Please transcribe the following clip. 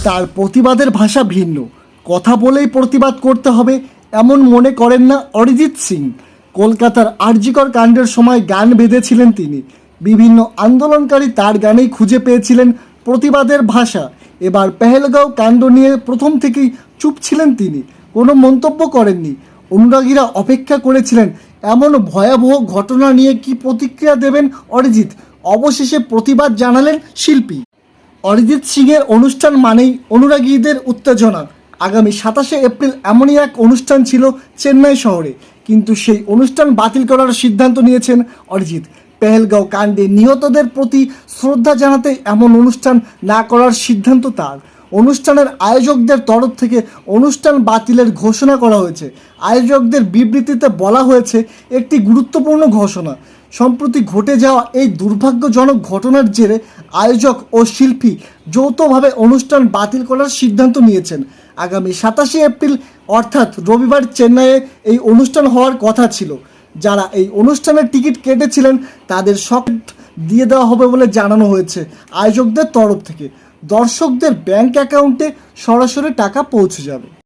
তার প্রতিবাদের ভাষা ভিন্ন, কথা বলেই প্রতিবাদ করতে হবে এমন মনে করেন না অরিজিৎ সিং। কলকাতার আরজিকর কাণ্ডের সময় গান বেঁধেছিলেন তিনি, বিভিন্ন আন্দোলনকারী তার গানেই খুঁজে পেয়েছিলেন প্রতিবাদের ভাষা। এবার পেহেলগাঁও কাণ্ড নিয়ে প্রথম থেকেই চুপ ছিলেন তিনি, কোনো মন্তব্য করেননি। অনুরাগীরা অপেক্ষা করেছিলেন এমন ভয়াবহ ঘটনা নিয়ে কি প্রতিক্রিয়া দেবেন অরিজিৎ। অবশেষে প্রতিবাদ জানালেন শিল্পী। অরিজিৎ সিংয়ের অনুষ্ঠান মানেই অনুরাগীদের উত্তেজনা। আগামী 27শে এপ্রিল এমনই এক অনুষ্ঠান ছিল চেন্নাই শহরে, কিন্তু সেই অনুষ্ঠান বাতিল করার সিদ্ধান্ত নিয়েছেন অরিজিৎ। পেহেলগাঁও কাণ্ডে নিহতদের প্রতি শ্রদ্ধা জানাতে এমন অনুষ্ঠান না করার সিদ্ধান্ত তার। অনুষ্ঠানের আয়োজকদের তরফ থেকে অনুষ্ঠান বাতিলের ঘোষণা করা হয়েছে। আয়োজকদের বিবৃতিতে বলা হয়েছে, একটি গুরুত্বপূর্ণ ঘোষণা, সম্প্রতি ঘটে যাওয়া এই দুর্ভাগ্যজনক ঘটনার জেরে আয়োজক ও শিল্পী যৌথভাবে অনুষ্ঠান বাতিল করার সিদ্ধান্ত নিয়েছেন। আগামী 27শে এপ্রিল অর্থাৎ রবিবার চেন্নাইয়ে এই অনুষ্ঠান হওয়ার কথা ছিল। যারা এই অনুষ্ঠানের টিকিট কেটেছিলেন তাদের সব দিয়ে দেওয়া হবে বলে জানানো হয়েছে আয়োজকদের তরফ থেকে। দর্শকদের ব্যাংক অ্যাকাউন্টে সরাসরি টাকা পৌঁছে যাবে।